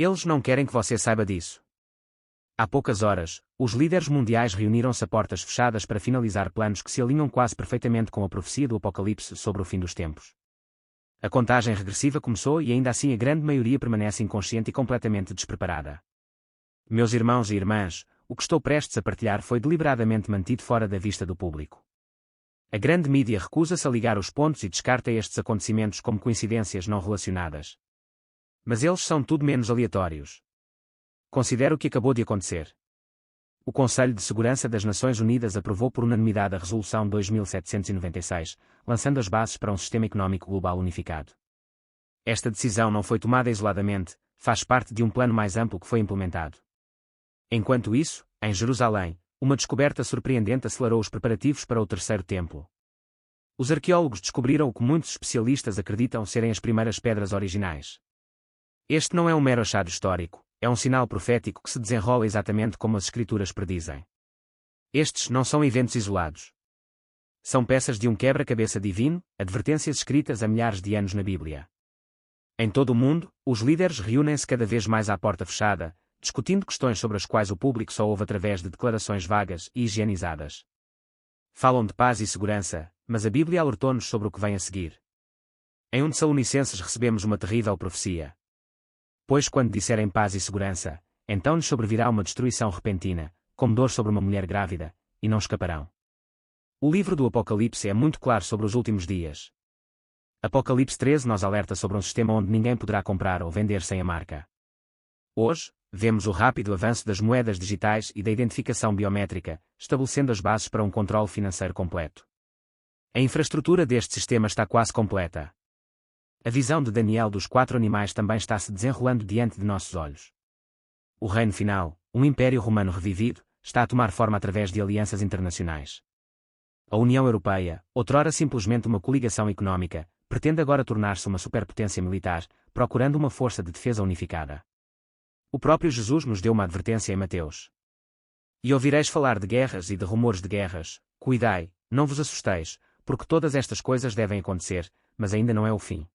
Eles não querem que você saiba disso. Há poucas horas, os líderes mundiais reuniram-se a portas fechadas para finalizar planos que se alinham quase perfeitamente com a profecia do Apocalipse sobre o fim dos tempos. A contagem regressiva começou e ainda assim a grande maioria permanece inconsciente e completamente despreparada. Meus irmãos e irmãs, o que estou prestes a partilhar foi deliberadamente mantido fora da vista do público. A grande mídia recusa-se a ligar os pontos e descarta estes acontecimentos como coincidências não relacionadas. Mas eles são tudo menos aleatórios. Considere o que acabou de acontecer. O Conselho de Segurança das Nações Unidas aprovou por unanimidade a Resolução 2796, lançando as bases para um sistema económico global unificado. Esta decisão não foi tomada isoladamente, faz parte de um plano mais amplo que foi implementado. Enquanto isso, em Jerusalém, uma descoberta surpreendente acelerou os preparativos para o terceiro templo. Os arqueólogos descobriram o que muitos especialistas acreditam serem as primeiras pedras originais. Este não é um mero achado histórico, é um sinal profético que se desenrola exatamente como as Escrituras predizem. Estes não são eventos isolados. São peças de um quebra-cabeça divino, advertências escritas há milhares de anos na Bíblia. Em todo o mundo, os líderes reúnem-se cada vez mais à porta fechada, discutindo questões sobre as quais o público só ouve através de declarações vagas e higienizadas. Falam de paz e segurança, mas a Bíblia alertou-nos sobre o que vem a seguir. Em 1 Tessalonicenses recebemos uma terrível profecia. Pois quando disserem paz e segurança, então lhes sobrevirá uma destruição repentina, como dor sobre uma mulher grávida, e não escaparão. O livro do Apocalipse é muito claro sobre os últimos dias. Apocalipse 13 nos alerta sobre um sistema onde ninguém poderá comprar ou vender sem a marca. Hoje, vemos o rápido avanço das moedas digitais e da identificação biométrica, estabelecendo as bases para um controle financeiro completo. A infraestrutura deste sistema está quase completa. A visão de Daniel dos 4 animais também está se desenrolando diante de nossos olhos. O reino final, um império romano revivido, está a tomar forma através de alianças internacionais. A União Europeia, outrora simplesmente uma coligação económica, pretende agora tornar-se uma superpotência militar, procurando uma força de defesa unificada. O próprio Jesus nos deu uma advertência em Mateus. E ouvireis falar de guerras e de rumores de guerras, cuidai, não vos assusteis, porque todas estas coisas devem acontecer, mas ainda não é o fim.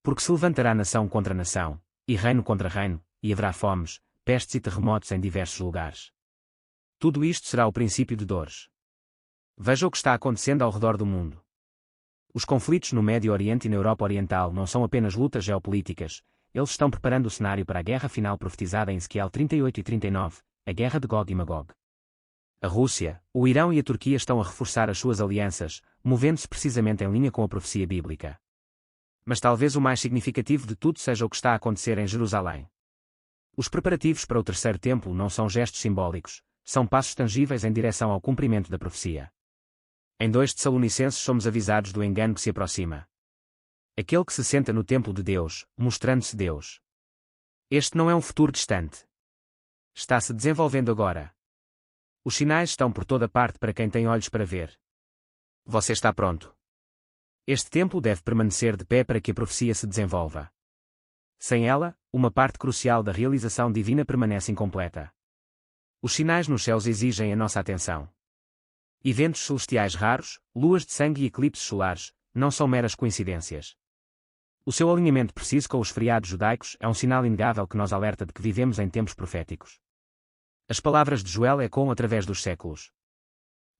Porque se levantará nação contra nação, e reino contra reino, e haverá fomes, pestes e terremotos em diversos lugares. Tudo isto será o princípio de dores. Veja o que está acontecendo ao redor do mundo. Os conflitos no Médio Oriente e na Europa Oriental não são apenas lutas geopolíticas, eles estão preparando o cenário para a guerra final profetizada em Ezequiel 38 e 39, a guerra de Gog e Magog. A Rússia, o Irão e a Turquia estão a reforçar as suas alianças, movendo-se precisamente em linha com a profecia bíblica. Mas talvez o mais significativo de tudo seja o que está a acontecer em Jerusalém. Os preparativos para o terceiro templo não são gestos simbólicos, são passos tangíveis em direção ao cumprimento da profecia. Em 2 Tessalonicenses somos avisados do engano que se aproxima. Aquele que se senta no templo de Deus, mostrando-se Deus. Este não é um futuro distante. Está se desenvolvendo agora. Os sinais estão por toda parte para quem tem olhos para ver. Você está pronto. Este templo deve permanecer de pé para que a profecia se desenvolva. Sem ela, uma parte crucial da realização divina permanece incompleta. Os sinais nos céus exigem a nossa atenção. Eventos celestiais raros, luas de sangue e eclipses solares, não são meras coincidências. O seu alinhamento preciso com os feriados judaicos é um sinal inegável que nos alerta de que vivemos em tempos proféticos. As palavras de Joel ecoam através dos séculos.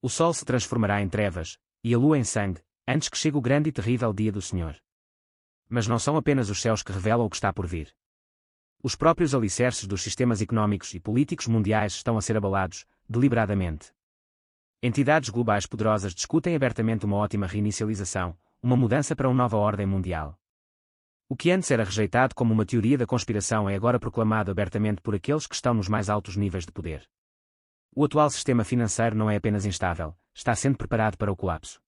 O sol se transformará em trevas, e a lua em sangue, antes que chegue o grande e terrível dia do Senhor. Mas não são apenas os céus que revelam o que está por vir. Os próprios alicerces dos sistemas económicos e políticos mundiais estão a ser abalados, deliberadamente. Entidades globais poderosas discutem abertamente uma ótima reinicialização, uma mudança para uma nova ordem mundial. O que antes era rejeitado como uma teoria da conspiração é agora proclamado abertamente por aqueles que estão nos mais altos níveis de poder. O atual sistema financeiro não é apenas instável, está sendo preparado para o colapso.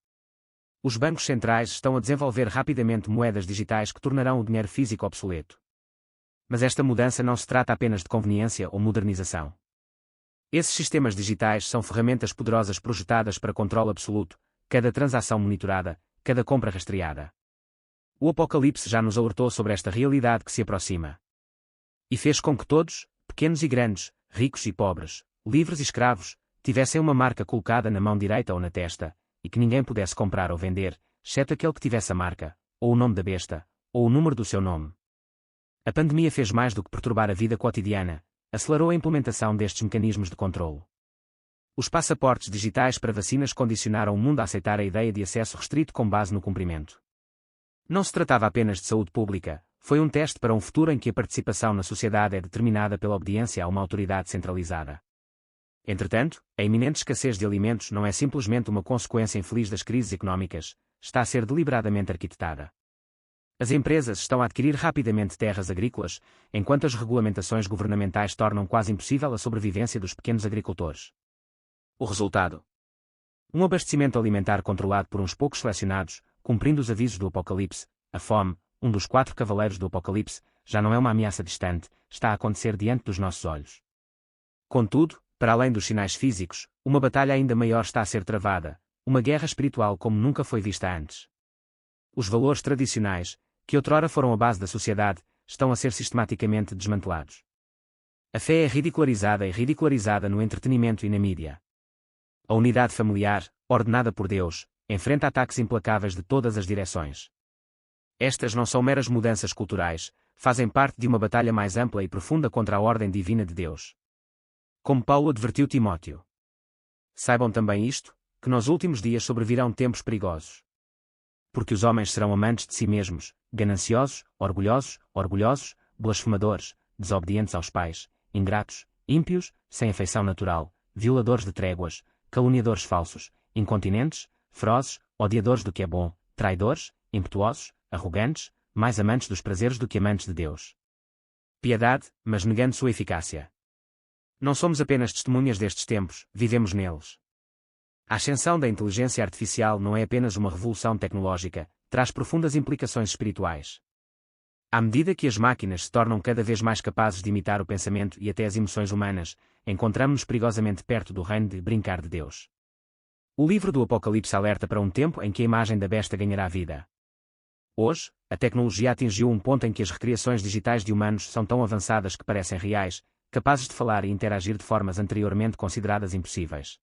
Os bancos centrais estão a desenvolver rapidamente moedas digitais que tornarão o dinheiro físico obsoleto. Mas esta mudança não se trata apenas de conveniência ou modernização. Esses sistemas digitais são ferramentas poderosas projetadas para controle absoluto, cada transação monitorada, cada compra rastreada. O Apocalipse já nos alertou sobre esta realidade que se aproxima. E fez com que todos, pequenos e grandes, ricos e pobres, livres e escravos, tivessem uma marca colocada na mão direita ou na testa, e que ninguém pudesse comprar ou vender, exceto aquele que tivesse a marca, ou o nome da besta, ou o número do seu nome. A pandemia fez mais do que perturbar a vida cotidiana, acelerou a implementação destes mecanismos de controlo. Os passaportes digitais para vacinas condicionaram o mundo a aceitar a ideia de acesso restrito com base no cumprimento. Não se tratava apenas de saúde pública, foi um teste para um futuro em que a participação na sociedade é determinada pela obediência a uma autoridade centralizada. Entretanto, a iminente escassez de alimentos não é simplesmente uma consequência infeliz das crises económicas, está a ser deliberadamente arquitetada. As empresas estão a adquirir rapidamente terras agrícolas, enquanto as regulamentações governamentais tornam quase impossível a sobrevivência dos pequenos agricultores. O resultado? Um abastecimento alimentar controlado por uns poucos selecionados, cumprindo os avisos do Apocalipse. A fome, um dos 4 cavaleiros do Apocalipse, já não é uma ameaça distante, está a acontecer diante dos nossos olhos. Contudo, para além dos sinais físicos, uma batalha ainda maior está a ser travada, uma guerra espiritual como nunca foi vista antes. Os valores tradicionais, que outrora foram a base da sociedade, estão a ser sistematicamente desmantelados. A fé é ridicularizada no entretenimento e na mídia. A unidade familiar, ordenada por Deus, enfrenta ataques implacáveis de todas as direções. Estas não são meras mudanças culturais, fazem parte de uma batalha mais ampla e profunda contra a ordem divina de Deus. Como Paulo advertiu Timóteo. Saibam também isto, que nos últimos dias sobrevirão tempos perigosos. Porque os homens serão amantes de si mesmos, gananciosos, orgulhosos, blasfemadores, desobedientes aos pais, ingratos, ímpios, sem afeição natural, violadores de tréguas, caluniadores falsos, incontinentes, ferozes, odiadores do que é bom, traidores, impetuosos, arrogantes, mais amantes dos prazeres do que amantes de Deus. Piedade, mas negando sua eficácia. Não somos apenas testemunhas destes tempos, vivemos neles. A ascensão da inteligência artificial não é apenas uma revolução tecnológica, traz profundas implicações espirituais. À medida que as máquinas se tornam cada vez mais capazes de imitar o pensamento e até as emoções humanas, encontramos-nos perigosamente perto do reino de brincar de Deus. O livro do Apocalipse alerta para um tempo em que a imagem da besta ganhará vida. Hoje, a tecnologia atingiu um ponto em que as recriações digitais de humanos são tão avançadas que parecem reais, capazes de falar e interagir de formas anteriormente consideradas impossíveis.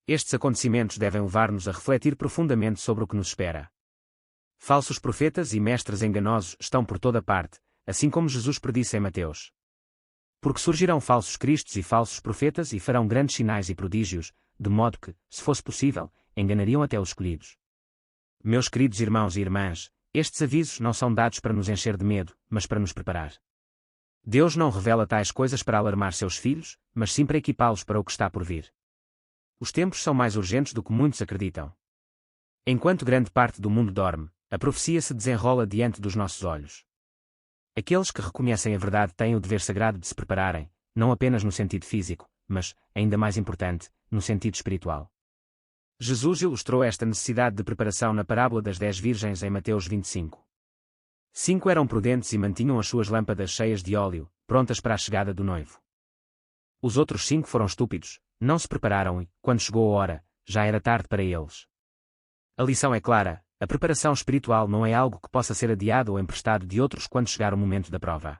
Estes acontecimentos devem levar-nos a refletir profundamente sobre o que nos espera. Falsos profetas e mestres enganosos estão por toda parte, assim como Jesus predisse em Mateus. Porque surgirão falsos cristos e falsos profetas e farão grandes sinais e prodígios, de modo que, se fosse possível, enganariam até os escolhidos. Meus queridos irmãos e irmãs, estes avisos não são dados para nos encher de medo, mas para nos preparar. Deus não revela tais coisas para alarmar seus filhos, mas sim para equipá-los para o que está por vir. Os tempos são mais urgentes do que muitos acreditam. Enquanto grande parte do mundo dorme, a profecia se desenrola diante dos nossos olhos. Aqueles que reconhecem a verdade têm o dever sagrado de se prepararem, não apenas no sentido físico, mas, ainda mais importante, no sentido espiritual. Jesus ilustrou esta necessidade de preparação na parábola das 10 virgens em Mateus 25. 5 eram prudentes e mantinham as suas lâmpadas cheias de óleo, prontas para a chegada do noivo. Os outros 5 foram estúpidos, não se prepararam e, quando chegou a hora, já era tarde para eles. A lição é clara, a preparação espiritual não é algo que possa ser adiado ou emprestado de outros quando chegar o momento da prova.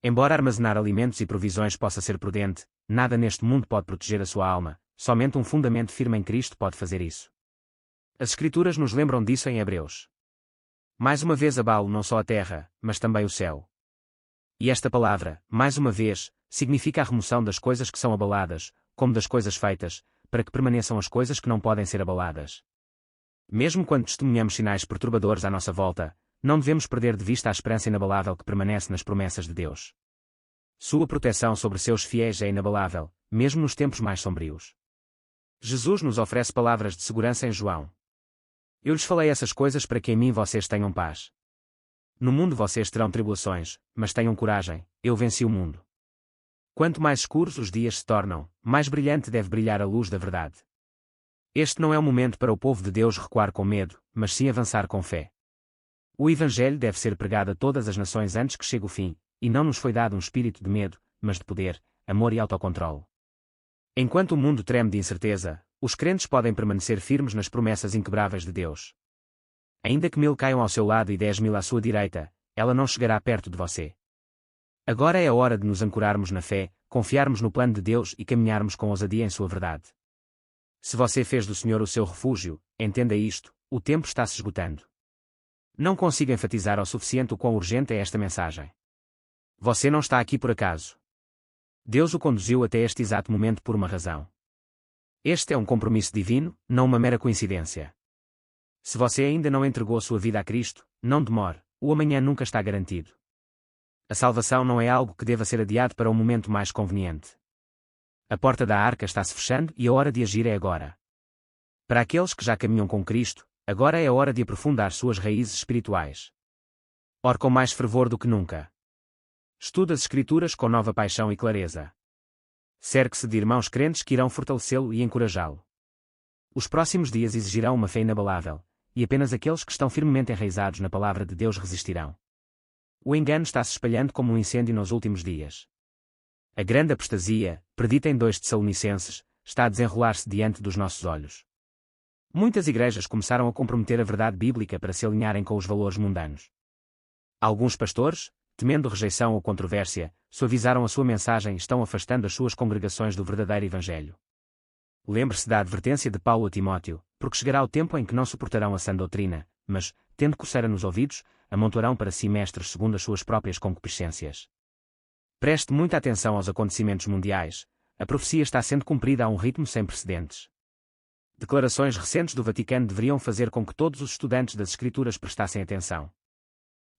Embora armazenar alimentos e provisões possa ser prudente, nada neste mundo pode proteger a sua alma, somente um fundamento firme em Cristo pode fazer isso. As Escrituras nos lembram disso em Hebreus. Mais uma vez abalo não só a terra, mas também o céu. E esta palavra, mais uma vez, significa a remoção das coisas que são abaladas, como das coisas feitas, para que permaneçam as coisas que não podem ser abaladas. Mesmo quando testemunhamos sinais perturbadores à nossa volta, não devemos perder de vista a esperança inabalável que permanece nas promessas de Deus. Sua proteção sobre seus fiéis é inabalável, mesmo nos tempos mais sombrios. Jesus nos oferece palavras de segurança em João. Eu lhes falei essas coisas para que em mim vocês tenham paz. No mundo vocês terão tribulações, mas tenham coragem, eu venci o mundo. Quanto mais escuros os dias se tornam, mais brilhante deve brilhar a luz da verdade. Este não é o momento para o povo de Deus recuar com medo, mas sim avançar com fé. O Evangelho deve ser pregado a todas as nações antes que chegue o fim, e não nos foi dado um espírito de medo, mas de poder, amor e autocontrole. Enquanto o mundo treme de incerteza, os crentes podem permanecer firmes nas promessas inquebráveis de Deus. Ainda que 1000 caiam ao seu lado e 10.000 à sua direita, ela não chegará perto de você. Agora é a hora de nos ancorarmos na fé, confiarmos no plano de Deus e caminharmos com ousadia em sua verdade. Se você fez do Senhor o seu refúgio, entenda isto, o tempo está se esgotando. Não consigo enfatizar ao suficiente o quão urgente é esta mensagem. Você não está aqui por acaso. Deus o conduziu até este exato momento por uma razão. Este é um compromisso divino, não uma mera coincidência. Se você ainda não entregou sua vida a Cristo, não demore, o amanhã nunca está garantido. A salvação não é algo que deva ser adiado para um momento mais conveniente. A porta da arca está se fechando e a hora de agir é agora. Para aqueles que já caminham com Cristo, agora é a hora de aprofundar suas raízes espirituais. Ore com mais fervor do que nunca. Estude as Escrituras com nova paixão e clareza. Cerque-se de irmãos crentes que irão fortalecê-lo e encorajá-lo. Os próximos dias exigirão uma fé inabalável, e apenas aqueles que estão firmemente enraizados na palavra de Deus resistirão. O engano está se espalhando como um incêndio nos últimos dias. A grande apostasia, predita em 2 Tessalonicenses, está a desenrolar-se diante dos nossos olhos. Muitas igrejas começaram a comprometer a verdade bíblica para se alinharem com os valores mundanos. Alguns pastores, temendo rejeição ou controvérsia, suavizaram a sua mensagem e estão afastando as suas congregações do verdadeiro Evangelho. Lembre-se da advertência de Paulo a Timóteo, porque chegará o tempo em que não suportarão a sã doutrina, mas, tendo coceira nos ouvidos, amontoarão para si mestres segundo as suas próprias concupiscências. Preste muita atenção aos acontecimentos mundiais, a profecia está sendo cumprida a um ritmo sem precedentes. Declarações recentes do Vaticano deveriam fazer com que todos os estudantes das Escrituras prestassem atenção.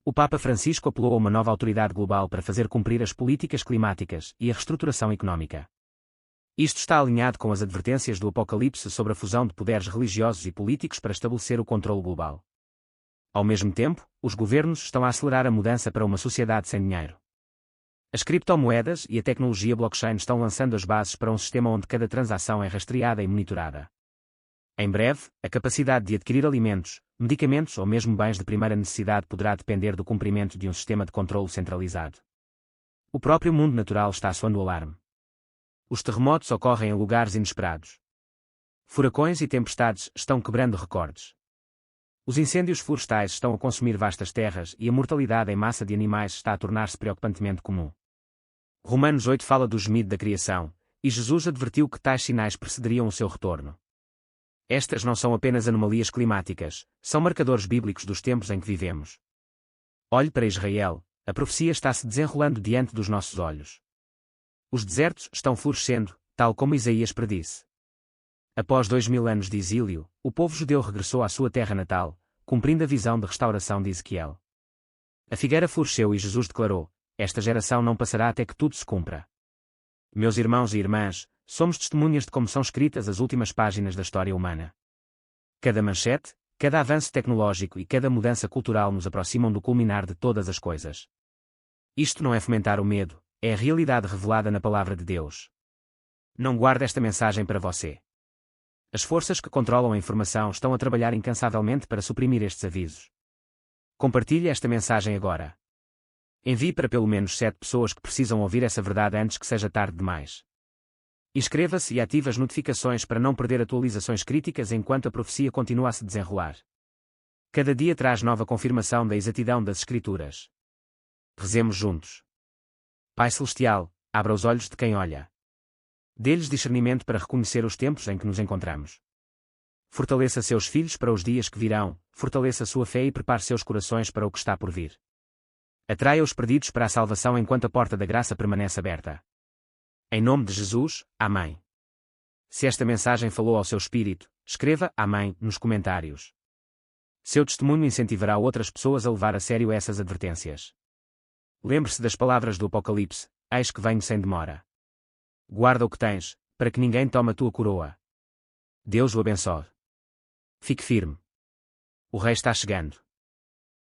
O Papa Francisco apelou a uma nova autoridade global para fazer cumprir as políticas climáticas e a reestruturação económica. Isto está alinhado com as advertências do Apocalipse sobre a fusão de poderes religiosos e políticos para estabelecer o controle global. Ao mesmo tempo, os governos estão a acelerar a mudança para uma sociedade sem dinheiro. As criptomoedas e a tecnologia blockchain estão lançando as bases para um sistema onde cada transação é rastreada e monitorada. Em breve, a capacidade de adquirir alimentos, medicamentos ou mesmo bens de primeira necessidade poderá depender do cumprimento de um sistema de controlo centralizado. O próprio mundo natural está soando o alarme. Os terremotos ocorrem em lugares inesperados. Furacões e tempestades estão quebrando recordes. Os incêndios florestais estão a consumir vastas terras e a mortalidade em massa de animais está a tornar-se preocupantemente comum. Romanos 8 fala do gemido da criação, e Jesus advertiu que tais sinais precederiam o seu retorno. Estas não são apenas anomalias climáticas, são marcadores bíblicos dos tempos em que vivemos. Olhe para Israel, a profecia está se desenrolando diante dos nossos olhos. Os desertos estão florescendo, tal como Isaías predisse. Após 2000 anos de exílio, o povo judeu regressou à sua terra natal, cumprindo a visão de restauração de Ezequiel. A figueira floresceu e Jesus declarou: esta geração não passará até que tudo se cumpra. Meus irmãos e irmãs, somos testemunhas de como são escritas as últimas páginas da história humana. Cada manchete, cada avanço tecnológico e cada mudança cultural nos aproximam do culminar de todas as coisas. Isto não é fomentar o medo, é a realidade revelada na palavra de Deus. Não guarde esta mensagem para você. As forças que controlam a informação estão a trabalhar incansavelmente para suprimir estes avisos. Compartilhe esta mensagem agora. Envie para pelo menos 7 pessoas que precisam ouvir essa verdade antes que seja tarde demais. Inscreva-se e ative as notificações para não perder atualizações críticas enquanto a profecia continua a se desenrolar. Cada dia traz nova confirmação da exatidão das Escrituras. Rezemos juntos. Pai Celestial, abra os olhos de quem olha. Dê-lhes discernimento para reconhecer os tempos em que nos encontramos. Fortaleça seus filhos para os dias que virão, fortaleça sua fé e prepare seus corações para o que está por vir. Atraia os perdidos para a salvação enquanto a porta da graça permanece aberta. Em nome de Jesus, amém. Se esta mensagem falou ao seu espírito, escreva amém nos comentários. Seu testemunho incentivará outras pessoas a levar a sério essas advertências. Lembre-se das palavras do Apocalipse: eis que venho sem demora. Guarda o que tens, para que ninguém tome a tua coroa. Deus o abençoe. Fique firme. O rei está chegando.